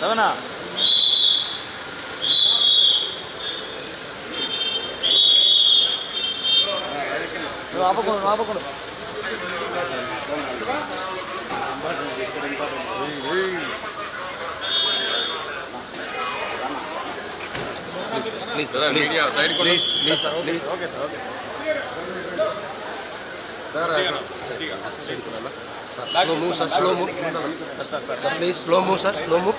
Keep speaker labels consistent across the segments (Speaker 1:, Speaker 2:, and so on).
Speaker 1: రమణ ఆపకుండా please slow move sir slow move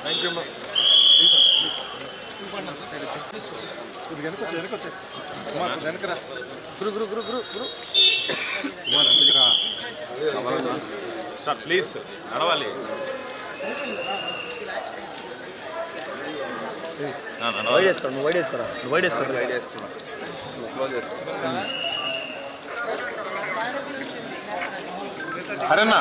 Speaker 2: thank you వెనకరా గురు గురు గురు గురు గురు
Speaker 3: సార్ ప్లీజ్ నడవాలి. అరేనా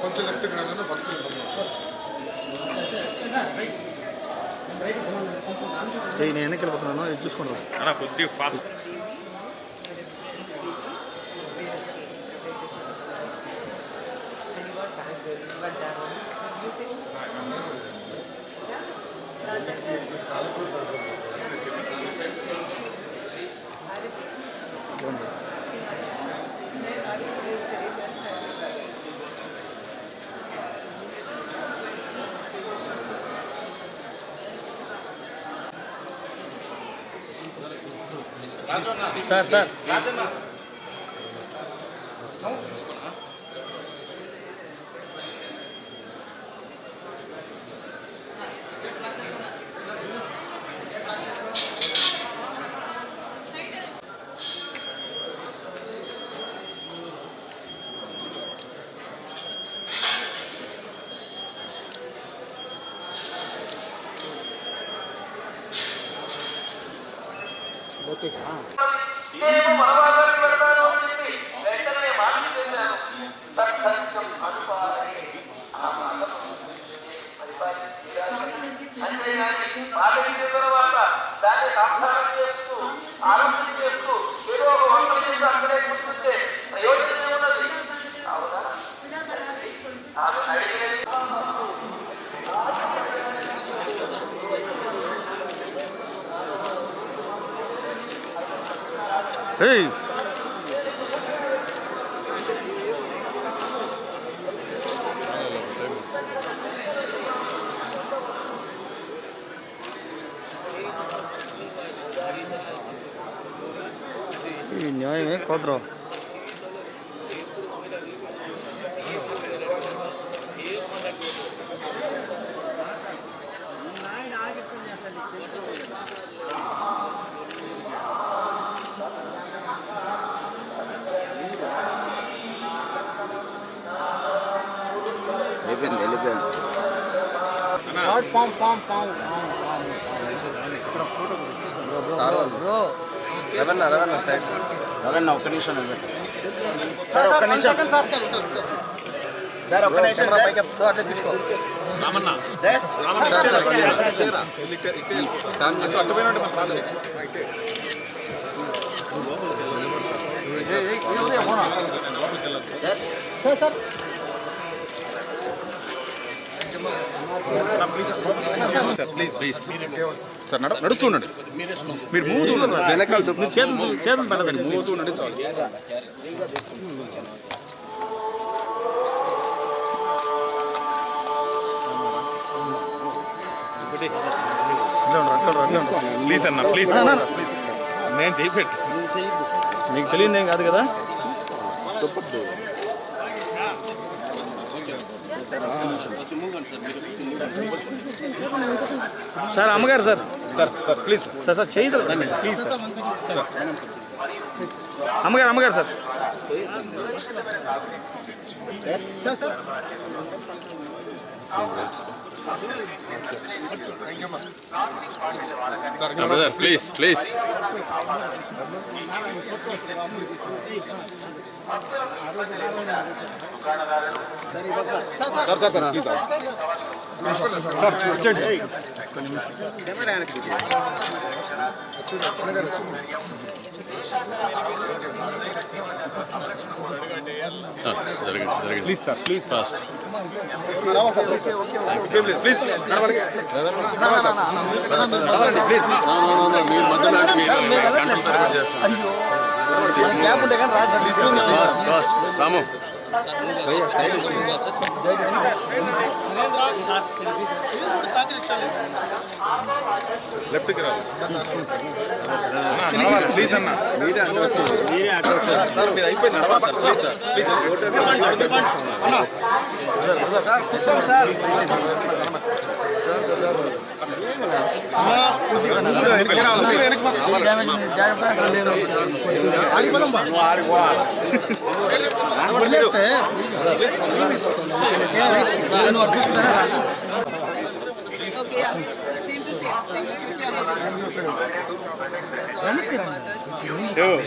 Speaker 2: కొంచెం లెఫ్ట్కి రాను భక్తులు
Speaker 1: నేను వెనక్కి వెళ్ళిపోతున్నాను చూసుకున్నాను
Speaker 3: కొద్దిగా fast.
Speaker 1: Sir sir okay sir
Speaker 4: దాన్ని సంసారం చేస్తూ ఆరోగ్యం చేస్తూ ఏదో ఒక వంట చేస్తూ అక్కడే కూర్చుంటే ప్రయోజనం ఏమున్నది? అవునా? ఆమె అడిగినది
Speaker 1: న్యాయమే కాదురా. రవణ ఒక్క నిమిషం సార్, ఒక్క నిమిషం సార్, ఒక్క నిమిషం అట్లా తీసుకో.
Speaker 3: సార్ నడుస్తుండండి, మీరు మూతుండండి, వెనకాల చేతులు పెట్టదండి, మూతుండండి చాలు. ప్లీజ్ అన్న, ప్లీజ్ నేను చేయబెట్టు,
Speaker 1: నీకు తెలియదు ఏం కాదు కదా.
Speaker 5: సార్ అమ్మగారు sir
Speaker 2: sir sir please
Speaker 5: sir sir చేయి సార్ ప్లీజ్ సార్ అమ్మగారు అమ్మగారు sir
Speaker 3: please please
Speaker 2: sir sir sir please sir వచ్చేయండి
Speaker 3: జరిగింది
Speaker 2: please sir please
Speaker 3: fast
Speaker 2: please నడవాలి నడవాలి సార్ నడవాలండి ప్లీజ్
Speaker 3: మీ మధ్యలో కంట్రోల్ సరిగ్గా చేస్తున్నాను ఫాస్ట్ ఫాస్ట్ రాము
Speaker 2: లెఫ్ట్కి రావాలి
Speaker 3: ప్లీజ్ అన్న
Speaker 2: సార్ మీరు అయిపోయి నడవాలి సార్ ప్లీజ్ సార్ ప్లీజ్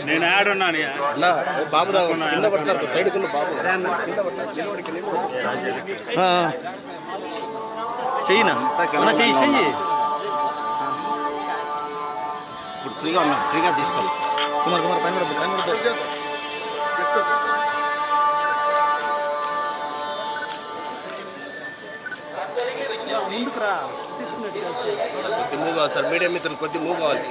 Speaker 1: నేను ఆడున్నాను
Speaker 5: బాబు కింద పడతారు సైడ్ కింద బాబు చెయ్యినా చెయ్యి చెయ్యి
Speaker 1: ఇప్పుడు ఫ్రీగా ఉన్నాను ఫ్రీగా తీసుకో
Speaker 5: కుమార్ కుమార్ పైన
Speaker 2: కొద్ది మూవ్ కావాలి సార్ మీడియం మిత్రులు కొద్ది మూవ్ కావాలి